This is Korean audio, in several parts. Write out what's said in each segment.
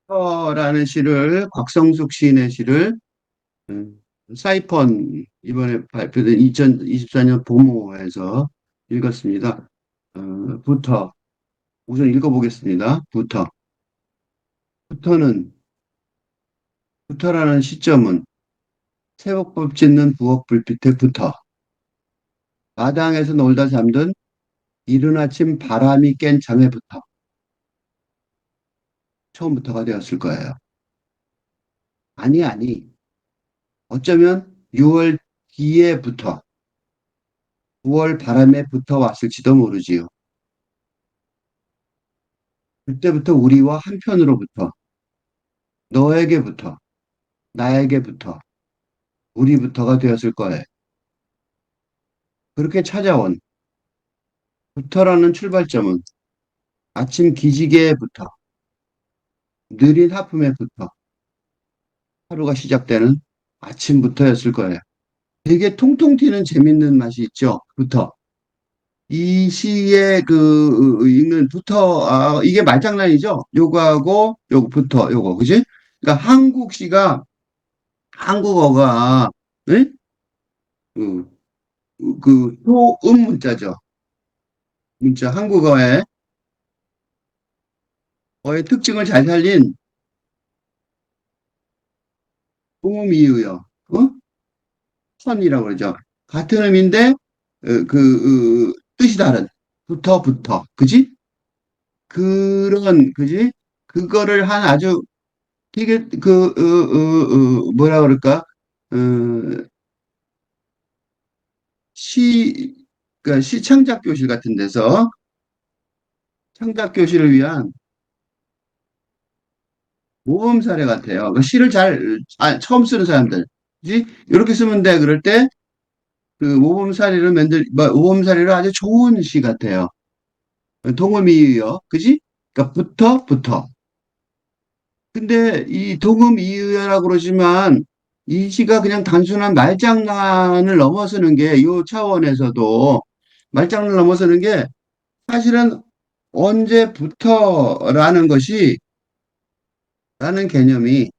라는 시를 곽성숙 시인의 시를 음, 사이펀 이번에 발표된 2024년 봄호에서 읽었습니다. 부터 우선 읽어보겠습니다. 부터는 부터라는 시점은 새벽밥 짓는 부엌 불빛의 부터 마당에서 놀다 잠든 이른 아침 바람이 깬 잠에부터 처음부터가 되었을 거예요. 아니 어쩌면 6월 뒤에부터 9월 바람에 붙어 왔을지도 모르지요. 그때부터 우리와 한편으로부터 너에게부터 나에게부터 우리부터가 되었을 거예요. 그렇게 찾아온 부터라는 출발점은 아침 기지개부터 느린 하품에부터 하루가 시작되는 아침부터였을 거예요. 되게 통통 튀는 재밌는 맛이 있죠. 부터. 이 시의 읽는 부터, 이게 말장난이죠. 요거하고 요거부터 요거, 그지? 그러니까 한국 시가 한국어가 네? 그, 소음 문자죠. 문자 한국어의 특징을 잘 살린 동음이의어, 선이라고 그러죠. 같은 의미인데 뜻이 다른 부터, 그지? 그지? 그거를 한 아주 되게 뭐라 그럴까? 어, 시 그러니까 시 창작 교실 같은 데서 창작 교실을 위한 모범 사례 같아요. 그 시를 처음 쓰는 사람들, 그지? 이렇게 쓰면 돼. 그럴 때 그 모범 사례를 아주 좋은 시 같아요. 동음이의어, 그지? 그러니까 부터. 근데 이 동음이의어라고 그러지만 이 시가 그냥 단순한 말장난을 넘어서는 게 이 차원에서도 말장난을 넘어서는 게 사실은 언제부터라는 것이 라는 개념이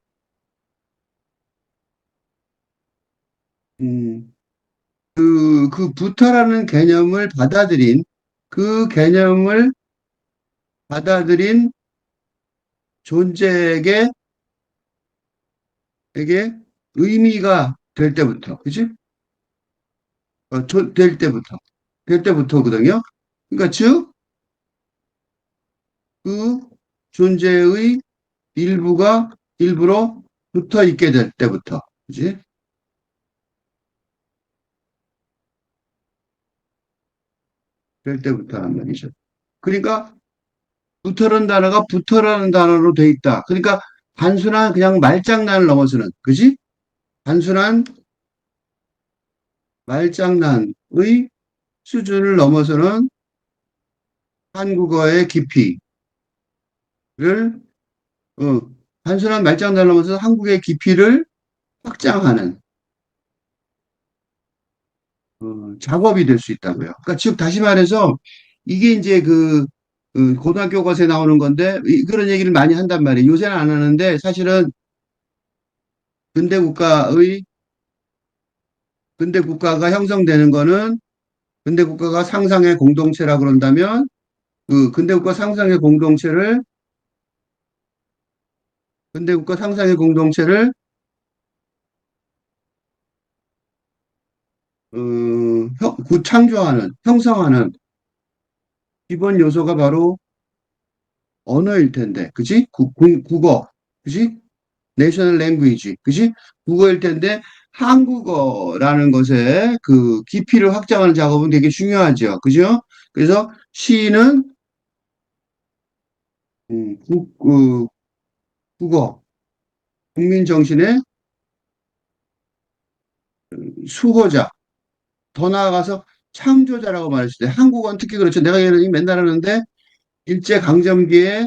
음, 부터라는 그 개념을 받아들인 존재에게 의미가 될 때부터, 그지? 될 때부터거든요. 그러니까 즉, 그 존재의 일부로 붙어 있게 될 때부터, 그지? 될 때부터 한 말이죠. 그러니까 부터라는 단어로 돼 있다. 그러니까 단순한 그냥 말장난을 넘어서는, 그지? 단순한 말장난의 수준을 넘어서는 한국어의 깊이를, 어, 단순한 말장난을 넘어서 한국의 깊이를 확장하는, 작업이 될 수 있다고요. 그러니까 즉, 다시 말해서, 이게 이제 고등학교 과서에 나오는 건데, 그런 얘기를 많이 한단 말이에요. 요새는 안 하는데, 사실은 근대 국가의, 근대 국가가 형성되는 거는, 근대 국가가 상상의 공동체라 그런다면, 근대 국가 상상의 근대 국가 상상의 공동체를 형성하는 기본 요소가 바로 언어일 텐데, 그지? 국어, 그지? 내셔널 랭귀지, 그지? 국어일 텐데, 한국어라는 것에 그 깊이를 확장하는 작업은 되게 중요하죠. 그죠? 그래서 시는, 국어, 국민 정신의 수호자, 더 나아가서 창조자라고 말했을 때, 한국어는 특히 그렇죠. 내가 맨날 하는데, 일제강점기에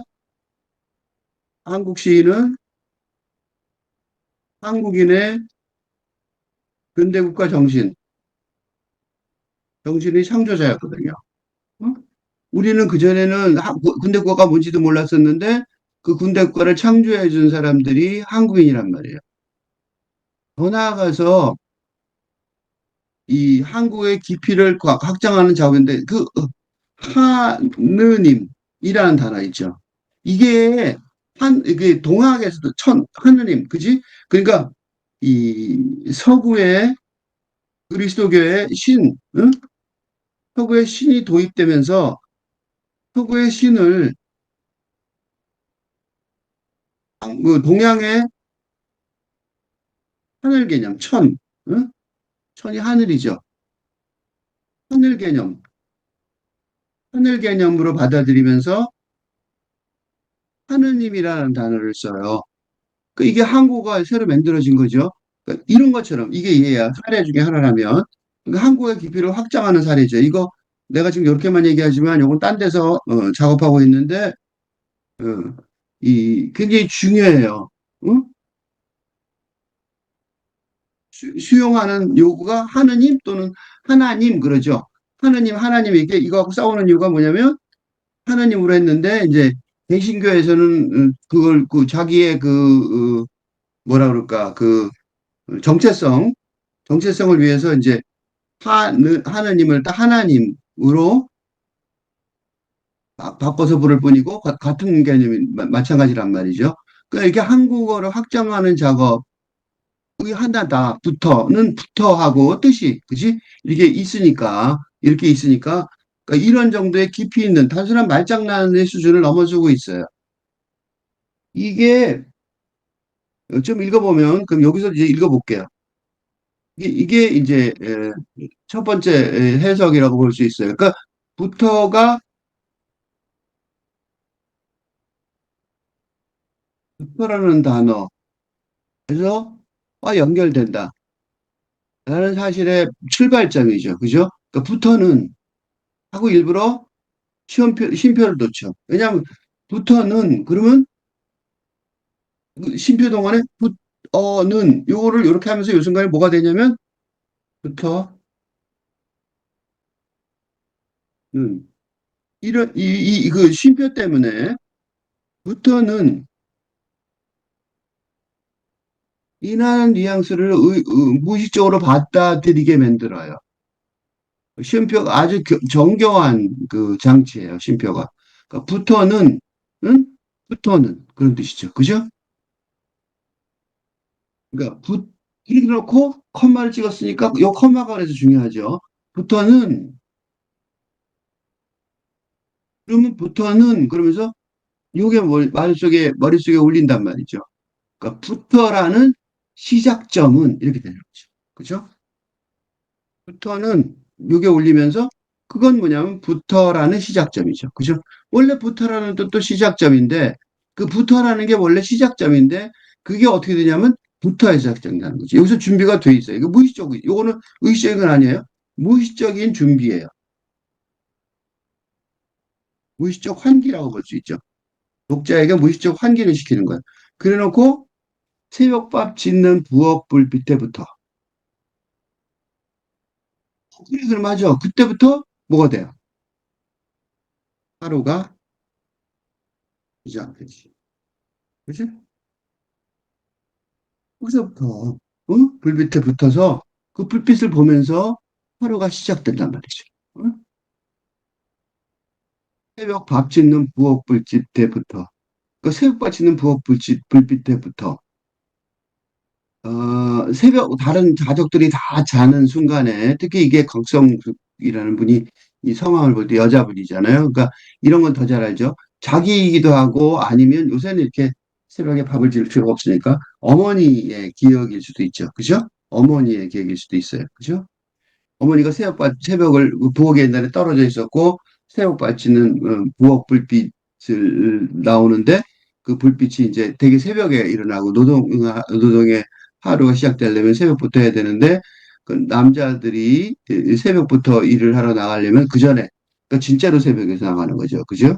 한국 시인은 한국인의 근대국가 정신의 창조자였거든요. 어? 우리는 그전에는 근대국가가 뭔지도 몰랐었는데, 그 군대 국가를 창조해 준 사람들이 한국인이란 말이에요. 더 나아가서 이 한국의 깊이를 확장하는 작업인데 그 하느님이라는 단어 있죠. 이게 이게 동학에서도 하느님, 그지? 그러니까 이 서구의 그리스도교의 응? 서구의 신이 도입되면서 서구의 신을 그 동양의 하늘 개념, 응? 천이 하늘이죠. 하늘 개념, 하늘 개념으로 받아들이면서 하느님이라는 단어를 써요. 그 이게 한국어가 새로 만들어진 거죠. 그러니까 이런 것처럼 이게 얘야 사례 중에 하나라면 그러니까 한국의 깊이를 확장하는 사례죠. 이거 내가 지금 이렇게만 얘기하지만 이건 딴 데서 작업하고 있는데 어, 이 굉장히 중요해요. 응? 수용하는 요구가 하느님 또는 하나님 그러죠. 하나님 이게 이거하고 싸우는 이유가 뭐냐면 하나님으로 했는데 이제 개신교에서는 그걸 그 자기의 뭐라 그럴까 정체성 정체성을 위해서 이제 하느님을 딱 하나님으로 바꿔서 부를 뿐이고 같은 개념이 마찬가지란 말이죠. 그러니까 이렇게 한국어를 확장하는 작업이 하나다. 붙어하고 뜻이 그지? 이게 있으니까 이렇게 있으니까 그러니까 이런 정도의 깊이 있는 단순한 말장난의 수준을 넘어서고 있어요. 이게 좀 읽어보면 그럼 여기서 이제 읽어볼게요. 이게 이제 첫 번째 해석이라고 볼 수 있어요. 그러니까 부터가 부터라는 단어에서 연결된다. 라는 사실의 출발점이죠. 그죠? 그러니까 부터는 하고 일부러 쉼표를 놓죠. 왜냐하면 부터는 그러면 그 쉼표 동안에 는 요거를 이렇게 하면서 요 순간에 뭐가 되냐면 부터는 이런 그 쉼표 때문에 부터는 인하는 뉘앙스를 무의식적으로 받아들이게 만들어요. 쉼표가 아주 정교한 그 장치예요. 쉼표가. 그러니까 응? 부터는 그런 뜻이죠. 그죠? 그러니까 이렇게 놓고 컴마를 찍었으니까 요 컴마가 그래서 중요하죠. 부터는 그러면 부터는 그러면서 요게 머릿속에 울린단 말이죠. 그러니까 부터라는 시작점은 이렇게 되는 거죠. 그죠? 부터는 요게 올리면서 그건 뭐냐면 부터라는 시작점이죠. 그죠? 원래 부터라는 뜻도 시작점인데 그 부터라는 게 원래 시작점인데 그게 어떻게 되냐면 부터의 시작점이라는 거죠. 여기서 준비가 돼 있어요. 이거 요거는 의식적인 건 아니에요. 무의식적인 준비예요. 무의식적 환기라고 볼 수 있죠. 독자에게 무의식적 환기를 시키는 거예요. 그래 놓고 새벽밥 짓는 부엌 불빛에부터. 그래, 그럼 맞아. 그때부터 뭐가 돼요? 하루가 시작되지. 그지? 거기서부터 불빛에 붙어서 그 불빛을 보면서 하루가 시작된단 말이죠. 응? 새벽 밥 짓는 부엌 불빛 때부터 그 새벽 밥 짓는 부엌 불빛 때부터 새벽 다른 가족들이 다 자는 순간에 특히 이게 강성이라는 분이 이 성함을 볼 때 여자분이잖아요. 그러니까 이런 건 더 잘 알죠. 자기이기도 하고 아니면 요새는 이렇게 새벽에 밥을 지을 필요가 없으니까 어머니의 기억일 수도 있죠. 그죠? 어머니의 기억일 수도 있어요. 그죠? 어머니가 새벽을 그 부엌에 옛날에 떨어져 있었고 새벽 받치는 부엌 불빛을 나오는데 그 불빛이 이제 되게 새벽에 일어나고 노동의 하루가 시작되려면 새벽부터 해야 되는데 그 남자들이 새벽부터 일을 하러 나가려면 그 전에 그러니까 진짜로 새벽에서 나가는 거죠. 그죠?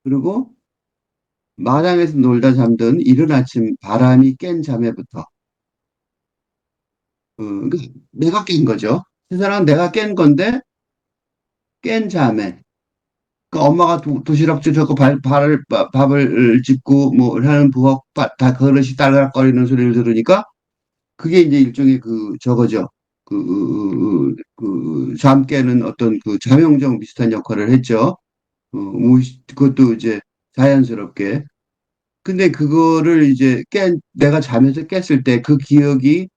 그리고 마당에서 놀다 잠든 이른 아침 바람이 깬 잠에부터 그러니까 내가 깬 거죠. 세상은 내가 깬 건데 깬 잠에 그 엄마가 도시락줄 젓고 밥을 짓고 뭐 하는 부엌 다 그릇이 딸깍거리는 소리를 들으니까 그게 이제 일종의 그 저거죠. 잠 깨는 어떤 그 잠용정 비슷한 역할을 했죠. 그것도 이제 자연스럽게. 근데 그거를 이제 내가 자면서 깼을 때 그 기억이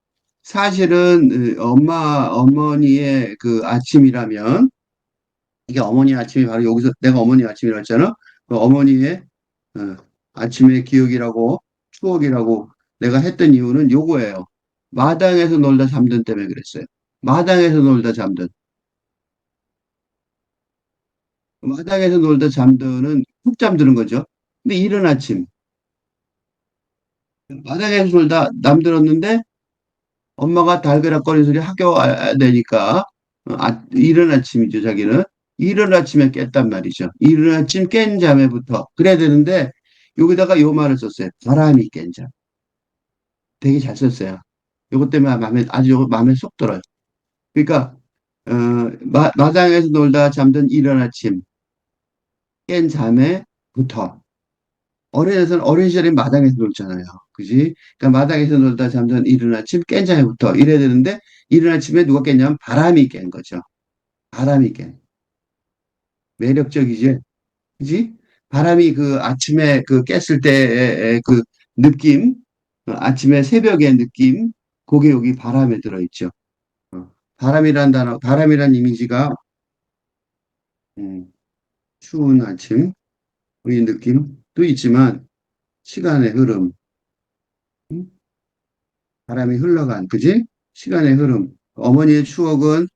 사실은 어머니의 그 아침이라면 이게 어머니 아침이 바로 여기서 내가 어머니 아침이라고 했잖아. 그 어머니의 어, 아침의 기억이라고 추억이라고 내가 했던 이유는 요거예요. 마당에서 놀다 잠든 때문에 그랬어요. 마당에서 놀다 잠든. 마당에서 놀다 잠드는 푹 잠드는 거죠. 근데 이른 아침 마당에서 놀다 잠들었는데 엄마가 달그락거리는 소리 학교 와야 되니까 이른 아침이죠 자기는. 이른 아침에 깼단 말이죠. 이른 아침 깬 잠에부터 그래야 되는데 여기다가 요 말을 썼어요. 바람이 깬 잠. 되게 잘 썼어요. 요것 때문에 아주 요거 마음에 쏙 들어요. 그러니까 어, 마당에서 놀다 잠든 이른 아침 깬 잠에부터 어린 시절에 마당에서 놀잖아요. 그지? 그러니까 마당에서 놀다 잠든 이른 아침 깬 잠에부터 이래야 되는데 이른 아침에 누가 깼냐면 바람이 깬 거죠. 바람이 깬. 매력적이지? 그지? 바람이 그 아침에 그 깼을 때의 그 느낌, 아침에 새벽의 느낌, 그게 여기 바람에 들어있죠. 바람이란 단어, 바람이란 이미지가 음, 추운 아침, 이 느낌도 있지만 시간의 흐름, 음, 바람이 흘러간, 그지? 시간의 흐름. 어머니의 추억은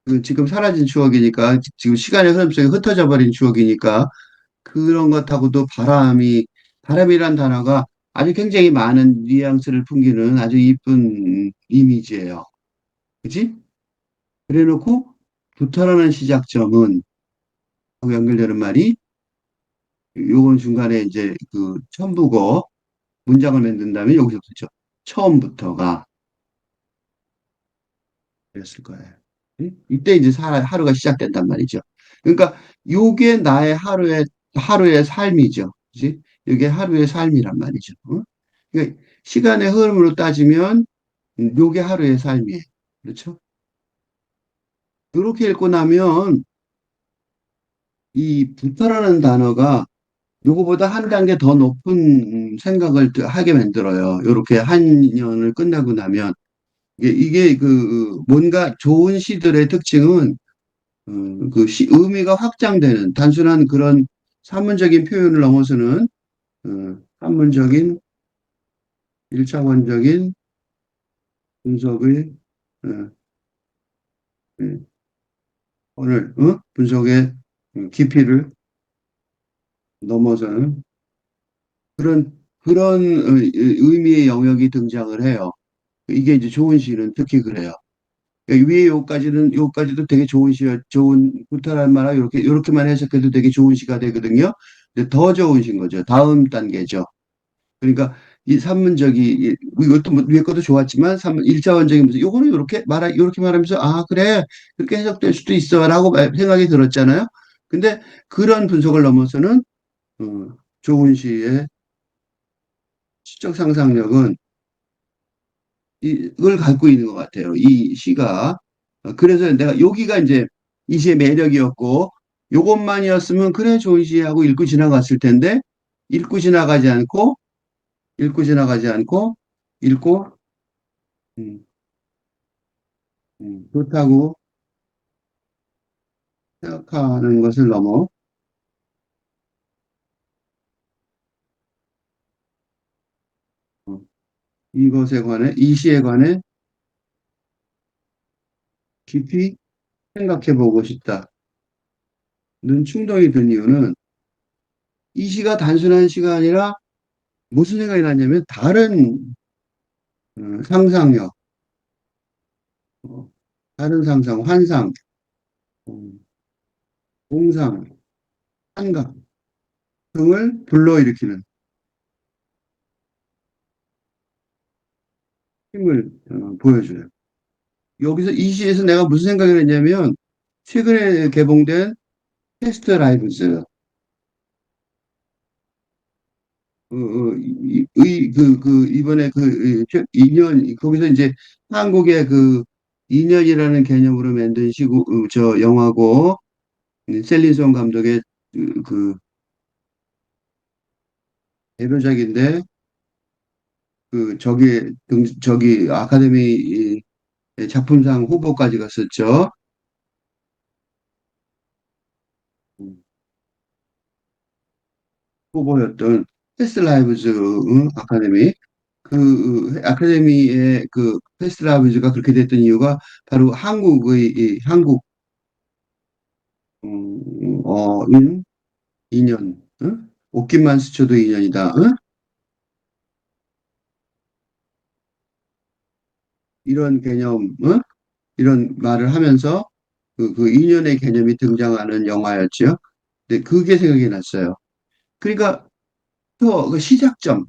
그 지금 사라진 추억이니까 지금 시간의 흐름 속에 흩어져 버린 추억이니까 그런 것하고도 바람이란 단어가 아주 굉장히 많은 뉘앙스를 풍기는 아주 이쁜 이미지예요. 그지? 그래 놓고 부터라는 시작점은 하고 연결되는 말이 요건 중간에 이제 그 첨부고 문장을 만든다면 여기서부터 처음부터가 그랬을 거예요. 이때 이제 하루가 시작된단 말이죠. 그러니까 요게 나의 하루의 삶이죠. 그지? 이게 하루의 삶이란 말이죠. 그러니까 시간의 흐름으로 따지면 요게 하루의 삶이에요. 그렇죠? 이렇게 읽고 나면 이 부터라는 단어가 요거보다 한 단계 더 높은 생각을 하게 만들어요. 이렇게 한 년을 끝나고 나면 이게 그 뭔가 좋은 시들의 특징은 의미가 확장되는 단순한 그런 산문적인 표현을 넘어서는 산문적인 일차원적인 분석의 어, 예, 오늘 분석의 깊이를 넘어서는 그런 의미의 영역이 등장을 해요. 이게 이제 좋은 시는 특히 그래요. 그러니까 위에 요까지도 되게 좋은 좋은 구타란 말하 요렇게만 해석해도 되게 좋은 시가 되거든요. 근데 더 좋은 시인 거죠. 다음 단계죠. 그러니까 이 산문적이 이것도 뭐 위에 것도 좋았지만 일차원적인 무슨 요거는 요렇게 말하면서 아 그래 그렇게 해석될 수도 있어라고 생각이 들었잖아요. 근데 그런 분석을 넘어서는 어, 좋은 시의 시적 상상력은 이걸 갖고 있는 것 같아요. 이 시가. 그래서 내가 여기가 이제 이 시의 매력이었고 요것만이었으면 그래 좋은 시하고 읽고 지나갔을 텐데 읽고 지나가지 않고 읽고 지나가지 않고 읽고 음, 좋다고 생각하는 것을 넘어 어, 이것에 관해 이 시에 관해 깊이 생각해 보고 싶다는 충동이 든 이유는 이 시가 단순한 시가 아니라 무슨 생각이 났냐면 다른 상상력, 어, 다른 상상, 환상, 어, 공상, 환각 등을 불러일으키는 힘을 보여줘요. 여기서 이 시에서 내가 무슨 생각을 했냐면 최근에 개봉된 패스트 라이브즈, 이번에 그, 2년, 거기서 이제 한국의 그 2년이라는 개념으로 만든 저 영화고, 셀린송 감독의 그 대표작인데, 저기 아카데미 작품상 후보까지 갔었죠. 음, 후보였던 패스트 라이브즈 아카데미. 아카데미의 그 패스트 라이브즈가 그렇게 됐던 이유가 바로 한국 인 2년, 응? 옷깃만 스쳐도 2년이다. 응? 이런 개념, 응? 이런 말을 하면서 그 2년의 개념이 등장하는 영화였죠. 근데 그게 생각이 났어요. 그러니까 또 그 시작점,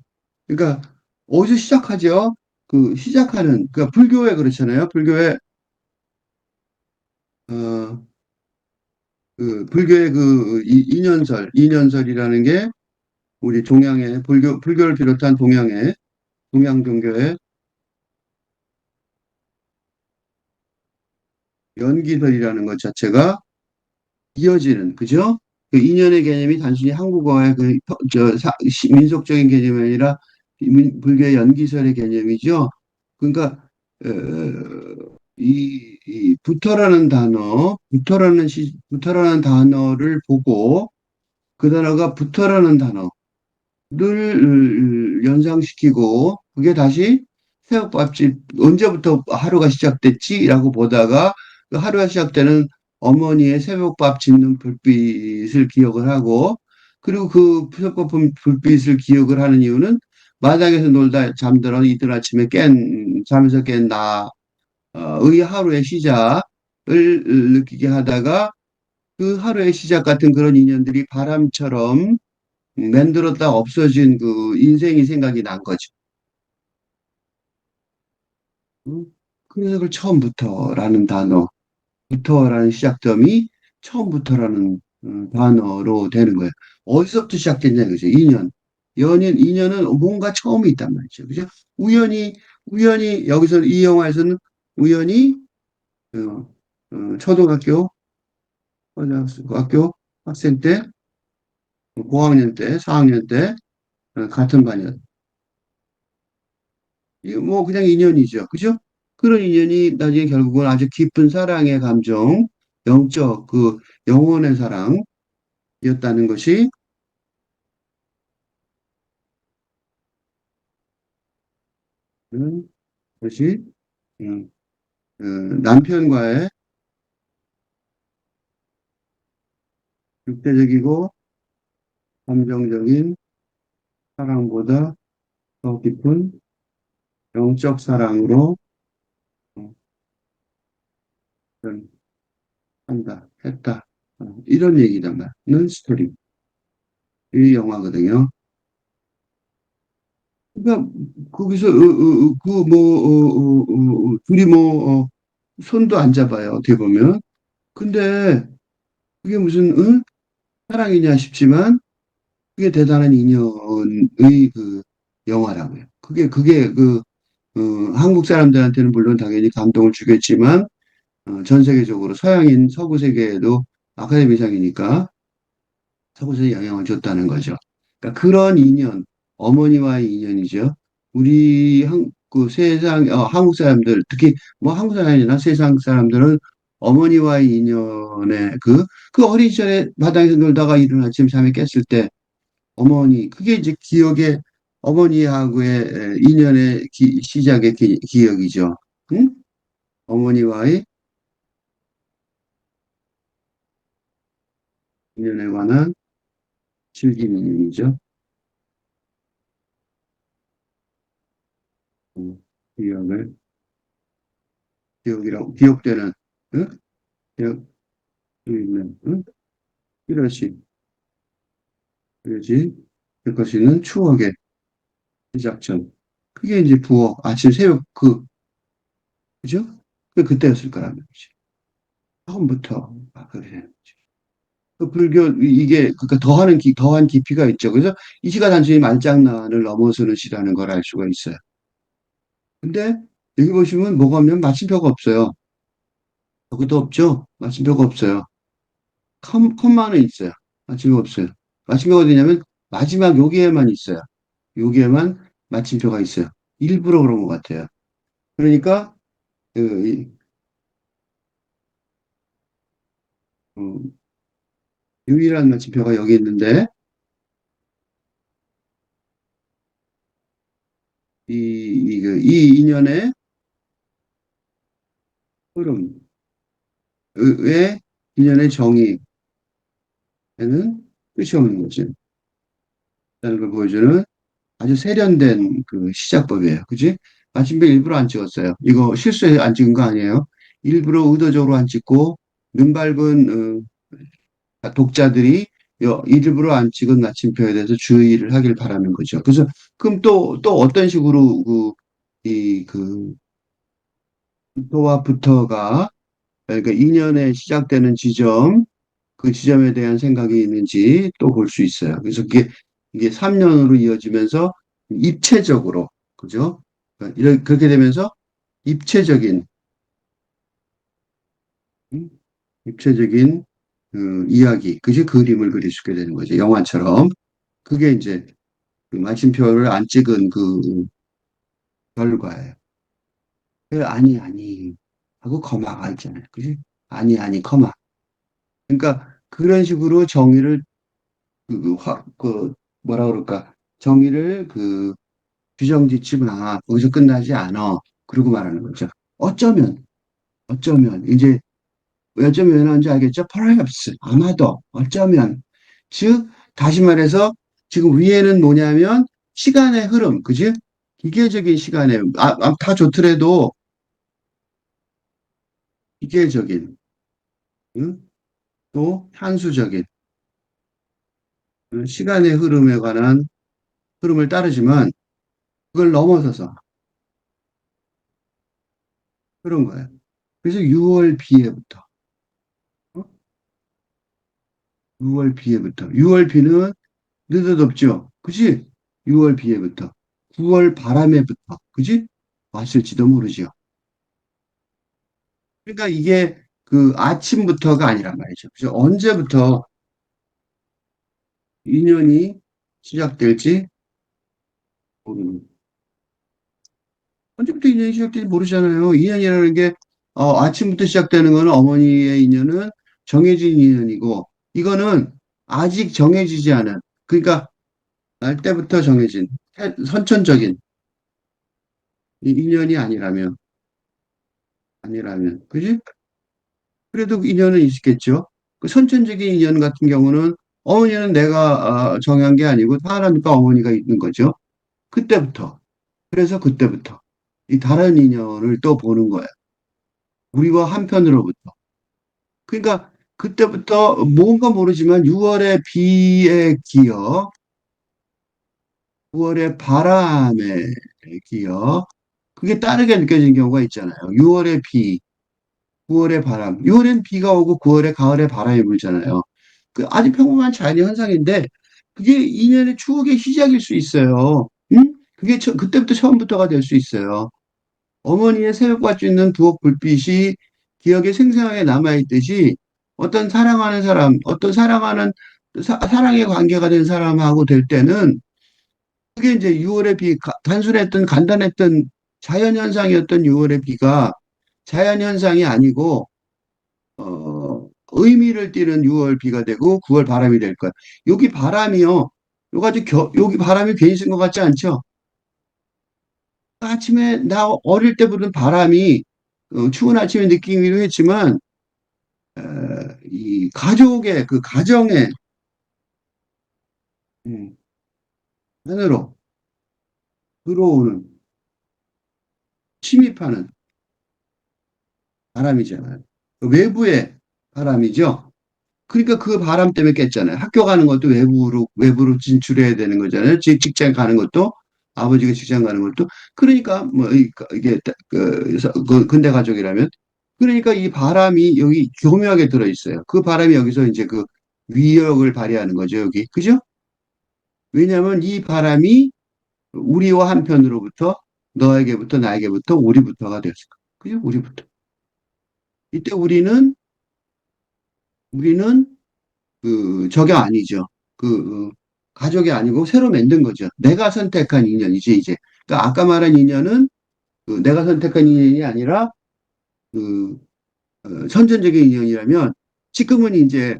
그러니까 어디서 시작하죠? 그러니까 불교에 그렇잖아요. 불교에 어, 불교의 그 이년설이라는 게 우리 동양의 불교를 비롯한 동양의 동양 종교의 연기설이라는 것 자체가 이어지는, 그죠? 그 인연의 개념이 단순히 한국어의 민속적인 개념이 아니라 불교의 연기설의 개념이죠. 그러니까 어, 이 부터라는 단어를 보고 그 단어가 부터라는 단어를 연상시키고 그게 다시 새우밥집 언제부터 하루가 시작됐지라고 보다가 그 하루가 시작되는 어머니의 새벽밥 짓는 불빛을 기억을 하고 그리고 그 새벽밥 불빛을 기억을 하는 이유는 마당에서 놀다 잠들어 이른 아침에 잠에서 깬 나의 하루의 시작을 느끼게 하다가 그 하루의 시작 같은 그런 인연들이 바람처럼 만들었다 없어진 그 인생이 생각이 난 거죠. 음, 그래서 그걸 처음부터라는 단어, 부터라는 시작점이 처음부터라는 단어로 되는 거예요. 어디서부터 시작됐냐 그죠? 인연은 뭔가 처음이 있단 말이죠. 그죠? 우연히, 우연히, 여기서 이 영화에서는 우연히, 어, 초등학교, 초등학교 학생 때, 고학년 때, 4학년 때, 같은 반이었. 이게 뭐 그냥 인연이죠. 그죠? 그런 인연이 나중에 결국은 아주 깊은 사랑의 감정, 영적, 영혼의 사랑이었다는 음, 것이, 음, 남편과의 육체적이고 감정적인 사랑보다 더 깊은 영적 사랑으로 어, 했다. 이런 얘기단 말이는 스토리. 이 영화거든요. 그러니까 거기서 둘이 손도 안 잡아요. 어떻게 보면. 근데 그게 무슨 사랑이냐 싶지만 그게 대단한 인연의 영화라고요. 그게 한국 사람들한테는 물론 당연히 감동을 주겠지만 전 세계적으로 서양인 서구 세계에도 아카데미상이니까 서구세에 영향을 줬다는 거죠. 그러니까 그런 인연, 어머니와의 인연이죠. 한국 사람들, 특히 뭐 한국 사람이 아니라 세상 사람들은 어머니와의 인연에 그 어린 시절에 마당에서 놀다가 이른 아침 잠에 깼을 때 그게 이제 어머니하고의 인연의 시작의 기억이죠. 응? 어머니와의 인연에 관한 즐긴 인연이죠. 기억을, 기억되는, 응? 기억, 있는, 응? 이것이, 그것이, 될 것이는 추억의 시작점. 그게 이제 아침 새벽, 그죠? 그때였을 거란 말이죠. 처음부터, 그래. 그 불교 이게 그러니까 더한 깊이가 있죠. 그래서 이 시가 단순히 말장난을 넘어서는 시라는 걸 알 수가 있어요. 근데 여기 보시면 뭐가 없냐면 마침표가 없어요. 여기도 없죠? 마침표가 없어요. 컴마는 있어요. 마침표가 없어요. 마침표가 어디냐면 마지막 여기에만 있어요. 여기에만 마침표가 있어요. 일부러 그런 것 같아요. 그러니까 그, 어, 유일한 마침표가 여기 있는데 이 인연의 흐름, 의 인연의 정의에는 끝이 없는 거죠. 라는 걸 보여주는 아주 세련된 그 시작법이에요. 그지? 마침표 일부러 안 찍었어요. 이거 실수해 안 찍은 거 아니에요. 일부러 의도적으로 안 찍고 눈 밝은 독자들이 일부러 안 찍은 마침표에 대해서 주의를 하길 바라는 거죠. 그래서 그럼 또 어떤 식으로 그 부터와 부터가 그러니까 인연의 시작되는 지점 그 지점에 대한 생각이 있는지 또 볼 수 있어요. 그래서 이게 3년으로 이어지면서 입체적으로, 그죠? 그러니까 그렇게 되면서 입체적인, 음, 입체적인 그 이야기, 그지? 그림을 그릴 수 있게 되는 거죠. 영화처럼. 그게 이제 그 마침표를 안 찍은 그 결과예요. 아니, 하고 커마가 있잖아요. 그지? 아니, 커마. 그러니까 그런 식으로 정의를 뭐라 그럴까? 정의를 규정짓지 마. 거기서 끝나지 않아. 그러고 말하는 거죠. 어쩌면, 이제, 왜 어쩌면 왜 나온지 알겠죠? Perhaps, 아마도, 어쩌면. 즉, 다시 말해서, 지금 위에는 뭐냐면, 시간의 흐름, 그지? 기계적인 시간의, 다 좋더라도, 기계적인, 응? 또, 향수적인, 시간의 흐름에 관한 흐름을 따르지만, 그걸 넘어서서, 그런 거예요. 그래서 6월 비에부터, 6월 비에부터, 6월 비는 느닷없죠. 그지? 6월 비에부터. 9월 바람에부터. 그지? 왔을지도 모르죠. 그러니까 이게 그 아침부터가 아니란 말이죠. 그죠? 언제부터 인연이 시작될지 모르는. 언제부터 인연이 시작될지 모르잖아요. 인연이라는 게, 아침부터 시작되는 거는 어머니의 인연은 정해진 인연이고, 이거는 아직 정해지지 않은, 그러니까 날 때부터 정해진, 선천적인 이 인연이 그지? 그래도 인연은 있겠죠. 그 선천적인 인연 같은 경우는 어머니는 내가 정한 게 아니고 태어나니까 어머니가 있는 거죠. 그때부터. 그래서 그때부터 이 다른 인연을 또 보는 거예요. 우리와 한편으로부터. 그러니까 그때부터 뭔가 모르지만 6월의 비의 기억, 9월의 바람의 기억, 그게 다르게 느껴지는 경우가 있잖아요. 6월의 비, 9월의 바람. 6월엔 비가 오고 9월에 가을에 바람이 불잖아요. 그 아주 평범한 자연의 현상인데 그게 인연의 추억의 시작일 수 있어요. 응? 그게 그때부터 처음부터가 될 수 있어요. 어머니의 새벽같이 있는 부엌 불빛이 기억에 생생하게 남아있듯이 어떤 사랑하는 사랑의 관계가 된 사람하고 될 때는 그게 이제 6월의 단순했던 간단했던 자연현상이었던 6월의 비가 자연현상이 아니고 의미를 띠는 6월 비가 되고 9월 바람이 될 거야. 여기 바람이요. 여기 바람이 괜히 쓴 것 같지 않죠? 아침에 나 어릴 때 부른 바람이 추운 아침에 느끼기도 했지만 어, 이 가족의 그 가정의 음, 안으로 들어오는 침입하는 바람이잖아요. 그 외부의 바람이죠. 그러니까 그 바람 때문에 깼잖아요. 학교 가는 것도 외부로 진출해야 되는 거잖아요. 직장 가는 것도, 아버지가 직장 가는 것도. 그러니까, 뭐, 이게, 근대 가족이라면. 그러니까 이 바람이 여기 교묘하게 들어있어요. 그 바람이 여기서 이제 위력을 발휘하는 거죠, 여기. 그죠? 왜냐하면 이 바람이 우리와 한편으로부터 너에게부터 나에게부터 우리부터가 되었을 거야. 그죠? 우리부터. 이때 우리는 그 저게 아니죠. 가족이 아니고 새로 만든 거죠. 내가 선택한 인연이지 이제. 그러니까 아까 말한 인연은 내가 선택한 인연이 아니라 그 선천적인 인연이라면 지금은 이제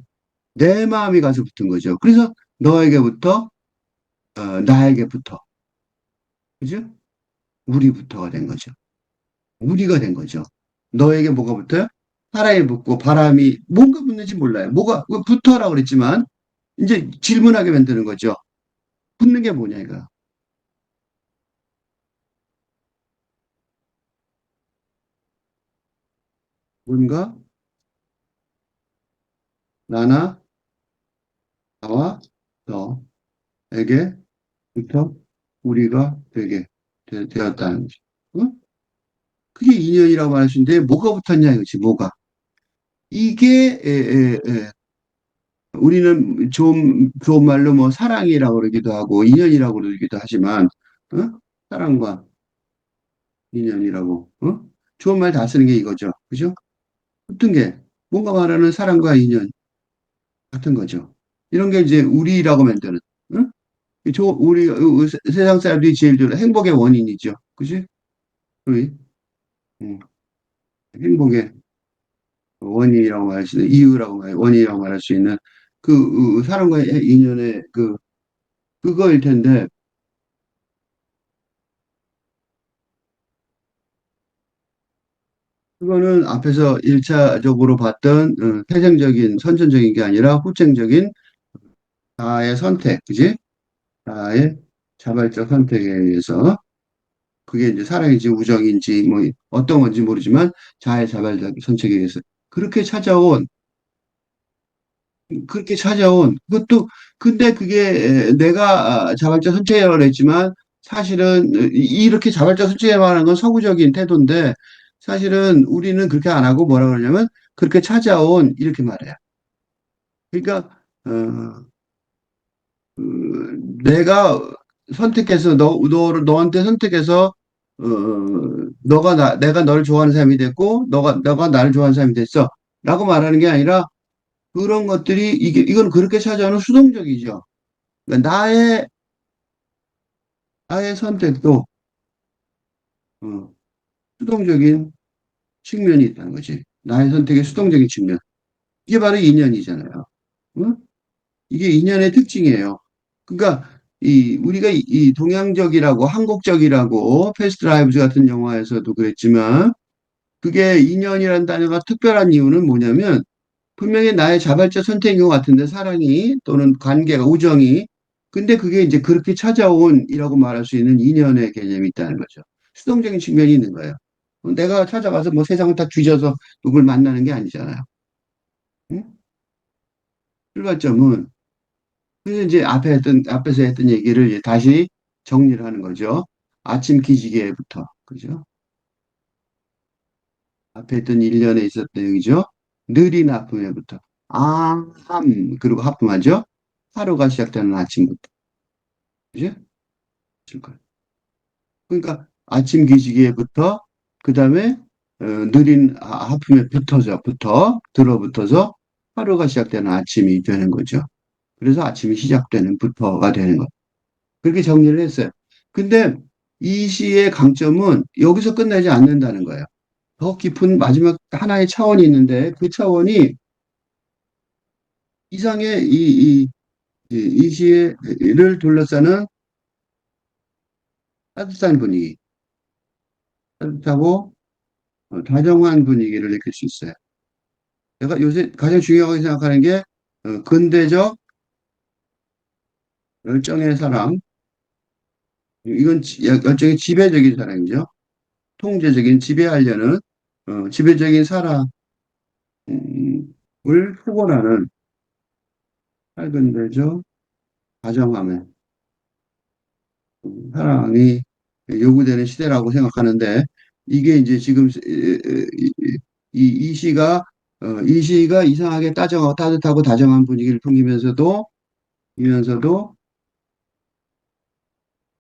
내 마음이 가서 붙은 거죠. 그래서 너에게부터 나에게부터 그죠? 우리부터가 된 거죠. 우리가 된 거죠. 너에게 뭐가 붙어요? 사랑이 붙고 바람이 뭔가 붙는지 몰라요. 뭐가 붙어라고 그랬지만 이제 질문하게 만드는 거죠. 붙는 게 뭐냐 이거. 뭔가 나나 나와 너에게부터 우리가 되었다는 거죠. 응? 그게 인연이라고 말할 수 있는데 뭐가 붙었냐 이거지 뭐가. 이게 우리는 좋은 말로 뭐 사랑이라고 그러기도 하고 인연이라고 그러기도 하지만 어? 사랑과 인연이라고 좋은 말 다 쓰는 게 이거죠. 그죠? 붙은 게 뭔가 말하는 사랑과 인연 같은 거죠. 이런 게 이제 우리라고 만드는 응? 우리 세상 사람들이 제일 좋아하는 행복의 원인이죠. 그지? 우리 음, 행복의 원인이라고 말할 수 있는 이유라고 원인이라고 말할 수 있는 사람과의 인연의 그거일 텐데 그거는 앞에서 1차적으로 봤던 태생적인 선천적인 게 아니라 후천적인 나의 선택, 그지? 나의 자발적 선택에 의해서 그게 이제 사랑인지 우정인지 뭐 어떤 건지 모르지만 자의 자발적 선택에 의해서 그렇게 찾아온 그것도 근데 그게 내가 자발적 선택이라고 했지만 사실은 이렇게 자발적 선택에 말하는 건 서구적인 태도인데 사실은 우리는 그렇게 안 하고 뭐라 그러냐면 그렇게 찾아온 이렇게 말해요. 그러니까 내가 선택해서 너한테 선택해서 내가 너를 좋아하는 사람이 됐고 너가 나를 좋아하는 사람이 됐어. 라고 말하는 게 아니라 그런 것들이 이건 그렇게 찾아오는 수동적이죠. 그러니까 나의 선택도 어, 수동적인 측면이 있다는 거지. 나의 선택의 수동적인 측면. 이게 바로 인연이잖아요. 응? 이게 인연의 특징이에요. 그러니까 우리가 이 동양적이라고 한국적이라고 패스트 라이브즈 같은 영화에서도 그랬지만 그게 인연이라는 단어가 특별한 이유는 뭐냐면 분명히 나의 자발적 선택인 것 같은데 사랑이 또는 관계가 우정이 근데 그게 이제 그렇게 찾아온이라고 말할 수 있는 인연의 개념이 있다는 거죠. 수동적인 측면이 있는 거예요. 내가 찾아가서 뭐 세상을 다 뒤져서 누굴 만나는 게 아니잖아요. 응? 출발점은 그래서 이제 앞에서 했던 얘기를 이제 다시 정리를 하는 거죠. 아침 기지개부터 그죠? 앞에 했던 1년에 있었던 얘기죠. 느린 아침에부터 그리고 하품하죠. 하루가 시작되는 아침부터 그죠? 그러니까 아침 기지개부터 그 다음에 느린 하품에 들어붙어서 하루가 시작되는 아침이 되는 거죠. 그래서 아침이 시작되는 부터가 되는 거. 그렇게 정리를 했어요. 근데 이 시의 강점은 여기서 끝나지 않는다는 거예요. 더 깊은 마지막 하나의 차원이 있는데 그 차원이 이상의 이 시를 둘러싸는 따뜻한 분위기, 따뜻하고 다정한 분위기를 느낄 수 있어요. 내가 요새 가장 중요하게 생각하는 게 근대적 열정의 사랑, 이건 열정의 지배적인 사랑이죠. 통제적인 지배하려는 지배적인 사랑을 표본하는 근대적 다정함의 사랑이 요구되는 시대라고 생각하는데 이게 이제 지금 이 시가 이 시가 이상하게 따뜻하고 다정한 분위기를 이면서도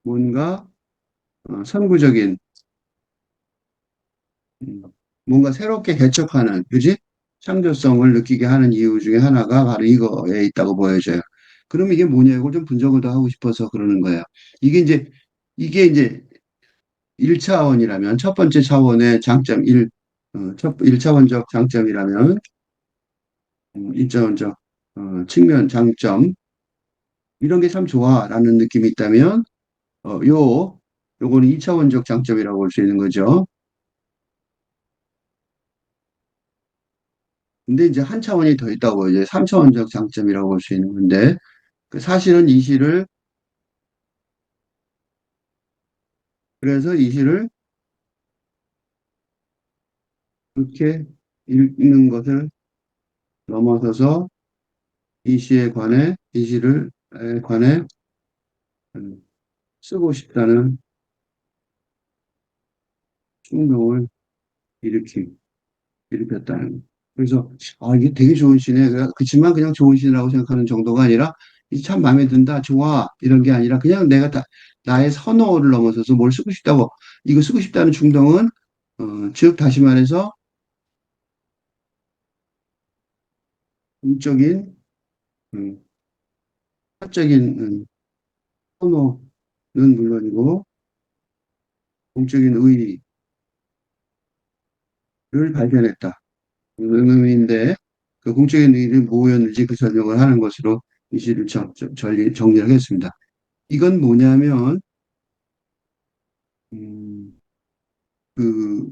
뭔가 선구적인, 음, 뭔가 새롭게 개척하는, 그지? 창조성을 느끼게 하는 이유 중에 하나가 바로 이거에 있다고 보여져요. 그럼 이게 뭐냐, 이걸 좀 분석을 더 하고 싶어서 그러는 거예요. 이게 이제, 이게 1차원이라면, 첫 번째 차원의 장점, 1차원적 장점이라면, 1차원적 측면 장점, 이런 게 참 좋아라는 느낌이 있다면, 요거는 2차원적 장점이라고 볼 수 있는 거죠. 근데 이제 한 차원이 더 있다고 이제 3차원적 장점이라고 볼 수 있는 건데, 사실은 이 시를, 그래서 이 시를 그렇게 읽는 것을 넘어서서 이 시를 관해 음, 쓰고 싶다는 충동을 일으키, 일으켰다는. 그래서, 이게 되게 좋은 시네. 그렇지만 그냥 좋은 시라고 생각하는 정도가 아니라, 이 참 마음에 든다, 좋아, 이런 게 아니라, 그냥 나의 선호를 넘어서서 뭘 쓰고 싶다고, 이거 쓰고 싶다는 충동은, 즉, 다시 말해서, 공적인, 음, 사적인 선호는 물론이고, 공적인 의의를 발견했다. 이런 의미인데, 그 공적인 의의는 뭐였는지 그 설명을 하는 것으로 이 시를 정리를 하겠습니다. 이건 뭐냐면, 음, 그,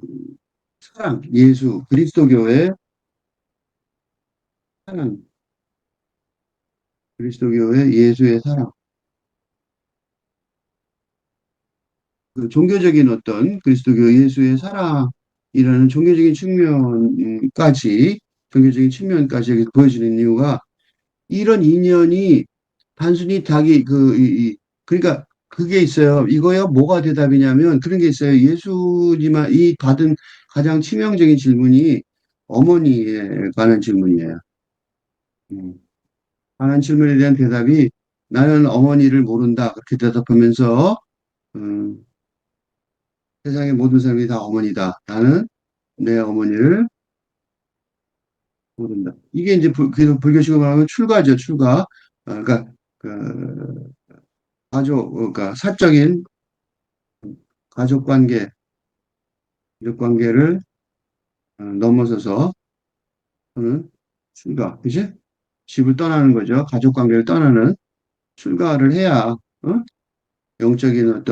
사랑, 예수, 그리스도교의 사랑, 그리스도교의 예수의 사랑, 그 종교적인 어떤 그리스도교 예수의 사랑이라는 종교적인 측면까지 여기 보여지는 이유가 이런 인연이 단순히 그러니까 그게 있어요. 이거야 뭐가 대답이냐면 그런 게 있어요. 예수님이 받은 가장 치명적인 질문이 어머니에 관한 질문이에요. 음. 관한 질문에 대한 대답이 나는 어머니를 모른다. 그렇게 대답하면서 음, 세상의 모든 사람이 다 어머니다. 나는 내 어머니를 모른다. 이게 이제 그래서 불교식으로 말하면 출가죠, 출가. 그러니까 그 그러니까 사적인 가족 관계, 가족 관계를 넘어서서 하는 출가, 그지? 집을 떠나는 거죠. 가족 관계를 떠나는 출가를 해야 영적인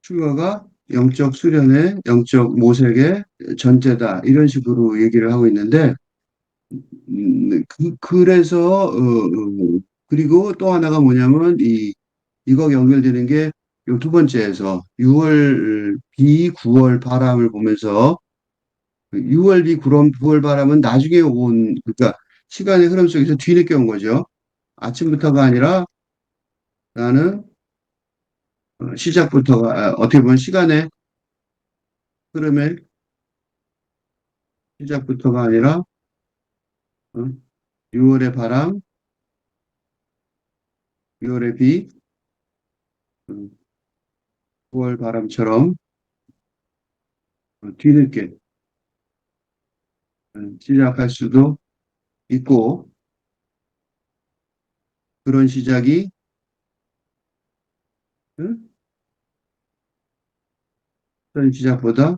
출가가 영적 수련의 영적 모색의 전제다. 이런 식으로 얘기를 하고 있는데 그래서 그리고 또 하나가 뭐냐면 이거 연결되는 게 요 두 번째에서 6월 비 9월 바람을 보면서 6월 비 9월 바람은 나중에 그러니까 시간의 흐름 속에서 뒤늦게 온 거죠. 아침부터가 아니라 나는 어떻게 보면 시간의 흐름의 시작부터가 아니라 6월의 바람, 6월의 비, 9월 바람처럼 뒤늦게 시작할 수도 있고 그런 시작이 응? 그런 시작보다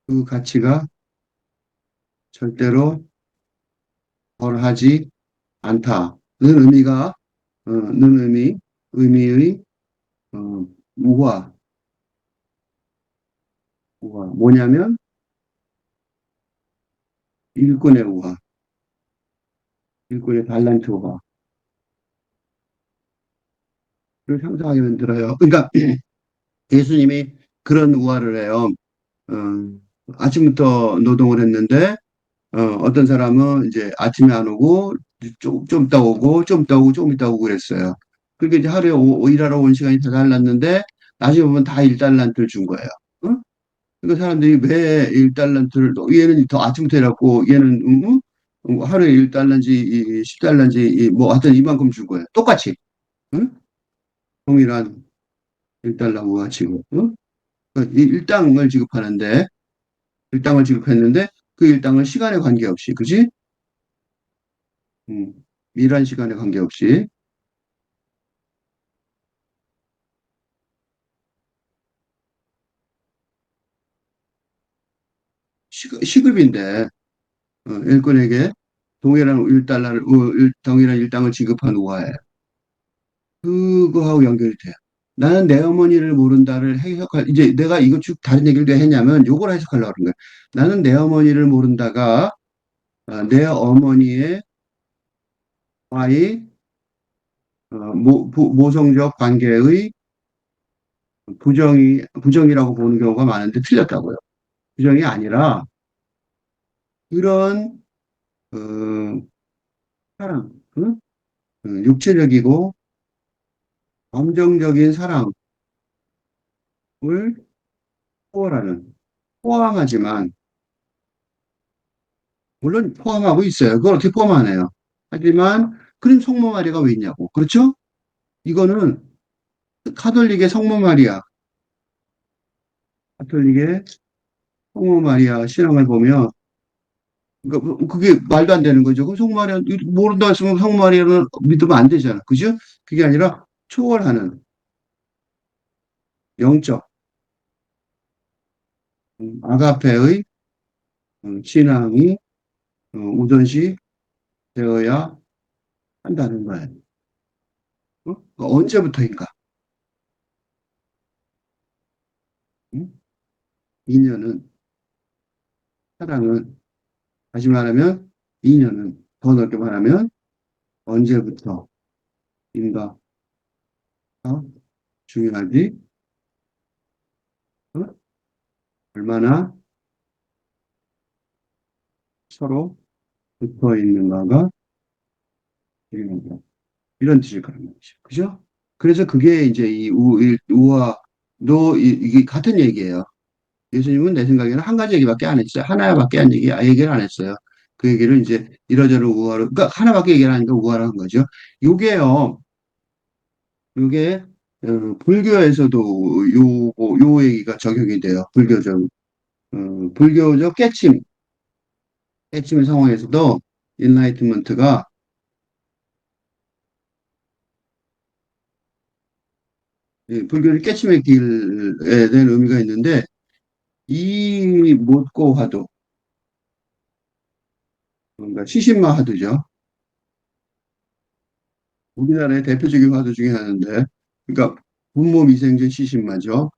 그 가치가 절대로 덜하지 않다는 의미의 우화, 뭐냐면 일꾼의 우화, 일꾼의 달란트 우화를 상상하게 만들어요. 그러니까 예수님이 그런 우화를 해요. 아침부터 노동을 했는데 어떤 사람은 이제 아침에 안 오고 좀 이따 오고 좀 이따 오고 좀 이따 오고 그랬어요. 그렇게 이제 하루에 일하러 온 시간이 다 달랐는데 나중에 보면 다 1달란트를 준 거예요. 어? 그러니까 사람들이 왜 1달란트를, 얘는 더 아침부터 해갖고, 얘는, 하루에 1달러인지, 10달러인지, 뭐, 하여튼 이만큼 준 거예요. 똑같이. 응? 동일한 1달러 부가치고, 응? 그 일당을 지급하는데, 일당을 지급했는데, 그 일당을 시간에 관계없이, 그지? 음, 일한 시간에 관계없이, 시급인데, 일꾼에게 동일한 1달러를, 동일한 일당을 지급한 우하에, 그거하고 연결이 돼요. 나는 내 어머니를 모른다를 이제 내가 이거 쭉 다른 얘기를 왜 했냐면, 요걸 해석하려고 그런 거예요. 나는 내 어머니를 모른다가, 내 어머니의 와의 모성적 관계의 부정이라고 보는 경우가 많은데 틀렸다고요. 부정이 아니라 그런 어, 사랑, 응? 육체적이고 감정적인 사랑을 포함하는 포함하지만 물론 포함하고 있어요. 그걸 어떻게 포함하네요. 하지만 그럼 성모 마리아가 왜 있냐고. 그렇죠? 이거는 카톨릭의 성모 마리아, 카톨릭의 성모 마리아 신앙을 보면 그러니까 그게 말도 안 되는 거죠. 그럼 성모 마리아 모른다 했으면 성모 마리아는 믿으면 안 되잖아. 그죠? 그게 아니라 초월하는 영적 아가페의 신앙이 우선시 되어야 한다는 거예요. 그러니까 언제부터인가? 응? 인연은, 사랑은, 다시 말하면 인연은, 더 넓게 말하면 언제부터인가 중요하지? 어? 얼마나 서로 붙어 있는가가 중요하다. 이런 뜻일 거란 말이죠. 그죠? 그래서 그게 이제 이 우와, 이게 같은 얘기예요. 예수님은 내 생각에는 한 가지 얘기밖에 안 했어요. 하나밖에 얘기를 안 했어요. 그 얘기를 이제 이러저러 우화로, 그러니까 하나밖에 얘기를 하니까 우화로 한 거죠. 요게요, 요게, 불교에서도 요 얘기가 적용이 돼요. 불교적 깨침 상황에서도 인라이트먼트가, 불교를 깨침의 길에 대한 의미가 있는데, 이 못고 화두, 뭔가 시신마 화두죠. 우리나라의 대표적인 화두 중에 하나인데, 그러니까 분모 미생전 시신마죠.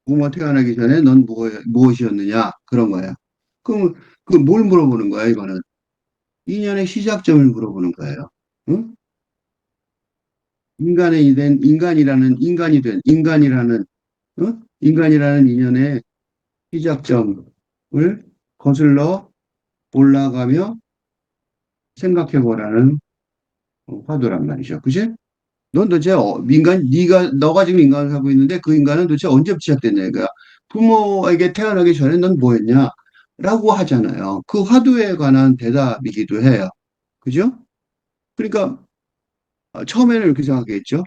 부모 태어나기 전에 넌 무엇이었느냐? 그런 거야. 그럼 그 뭘 물어보는 거야, 이거는? 인연의 시작점을 물어보는 거예요. 응? 인간이라는, 응? 인간이라는 인연의 시작점을 거슬러 올라가며 생각해 보라는 화두란 말이죠. 그지? 넌 도대체 너가 지금 인간을 하고 있는데 그 인간은 도대체 언제부터 시작됐냐 이거야. 부모에게 태어나기 전에 넌 뭐였냐? 라고 하잖아요. 그 화두에 관한 대답이기도 해요. 그죠? 그러니까 처음에는 이렇게 생각했죠.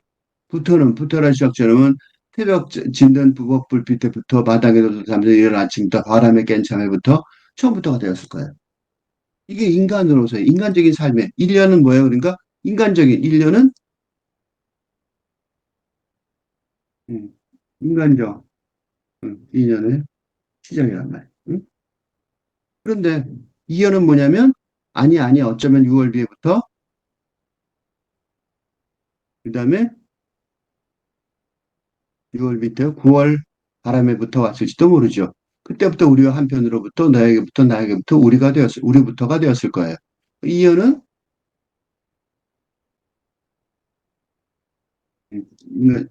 부터란 시작점은 새벽 진든 부엌 불빛에부터 마당에서 잠들어 이른 아침부터 바람에 깬 잠에부터 처음부터가 되었을 거예요. 이게 인간으로서의 인간적인 삶의 일련은 뭐예요? 그러니까 인간적인 일련은 음, 인간적 인연의 시작이란 말이에요. 응? 그런데 이연은 뭐냐면 아니 어쩌면 6월 뒤에부터 그다음에 6월 밑에 9월 바람에부터 왔을지도 모르죠. 그때부터 우리가 한편으로부터 나에게부터 우리부터가 되었을 거예요. 이연은 인간,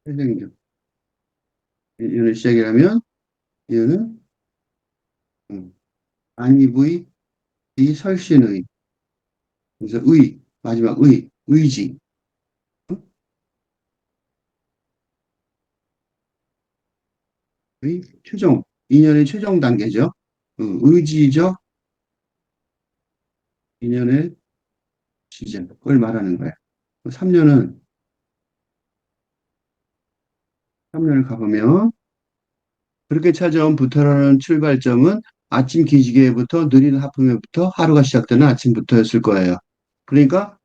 세상이죠. 이연의 시작이라면 이연은 음, 안이부의 이 설신의 그래서 마지막 의지 최종, 인연의 최종 단계죠. 의지적 인연의 시작, 그걸 말하는 거예요. 3년은, 3년을 가보면, 그렇게 찾아온 부터라는 출발점은 아침 기지개부터 느린 하품에부터 하루가 시작되는 아침부터였을 거예요. 그러니까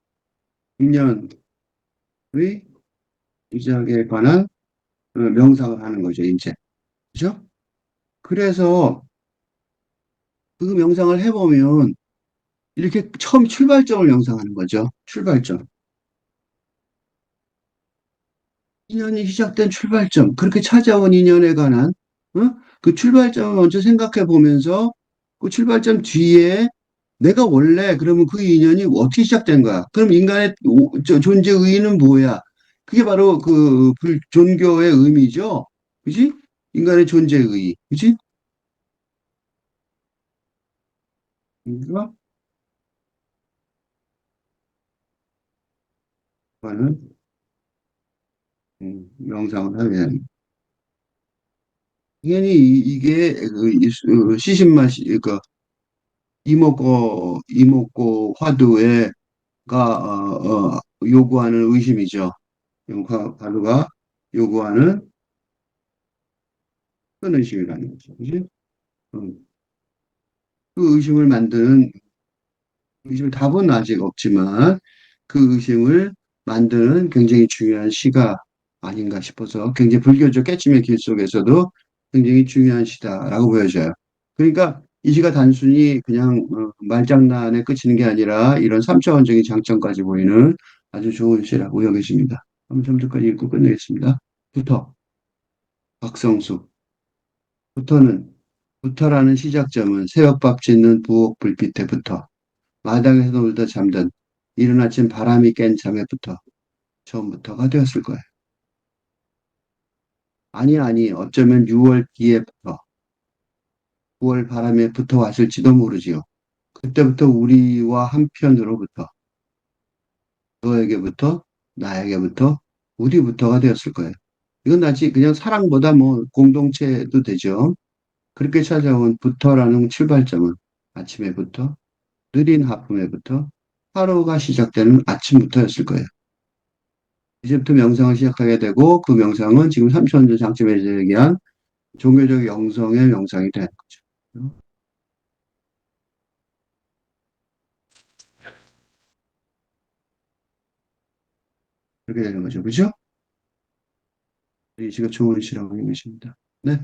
6년의 시작에 관한 명상을 하는 거죠, 이제. 그죠? 그래서 그 명상을 해보면 이렇게 처음 출발점을 명상하는 거죠. 출발점. 인연이 시작된 출발점. 그렇게 찾아온 인연에 관한 그 출발점을 먼저 생각해 보면서 그 출발점 뒤에 내가 원래 그러면 그 인연이 어떻게 시작된 거야? 그럼 인간의 존재 의의는 뭐야? 그게 바로 그 종교의 의미죠. 그지? 인간의 존재 의의. 그지? 그러니까 그거는 명상을 하면 당연히 이게 시신맛이 그 이목고 화두가 요구하는 의심이죠. 화두가 요구하는 큰 의심이라는 거죠. 그지? 음, 그 의심을 만드는 의심 답은 아직 없지만 그 의심을 만드는 굉장히 중요한 시가 아닌가 싶어서 굉장히 불교적 깨침의 길 속에서도 굉장히 중요한 시다라고 보여져요. 그러니까 이 시가 단순히 그냥 말장난에 그치는 게 아니라 이런 삼차원적인 장점까지 보이는 아주 좋은 시라고 여겨집니다. 한번 점점까지 읽고 끝내겠습니다. 부터, 박성수. 부터는, 부터라는 시작점은 새벽밥 짓는 부엌 불빛에부터 마당에서 놀다 잠든 이른 아침 바람이 깬 잠에부터 처음부터가 되었을 거예요. 아니, 아니, 어쩌면 6월 기에부터 9월 바람에 붙어 왔을지도 모르지요. 그때부터 우리와 한편으로부터 너에게부터 나에게부터 우리부터가 되었을 거예요. 이건 마치 그냥 사랑보다 뭐 공동체도 되죠. 그렇게 찾아온 부터라는 출발점은 아침에부터 느린 하품에부터 하루가 시작되는 아침부터였을 거예요. 이제부터 명상을 시작하게 되고 그 명상은 지금 삼천조 장점에서 얘기한 종교적 영성의 명상이 되는 거죠. 그렇게 되는 거죠. 그죠? 이 시가 좋은 시라고 여기십니다. 네.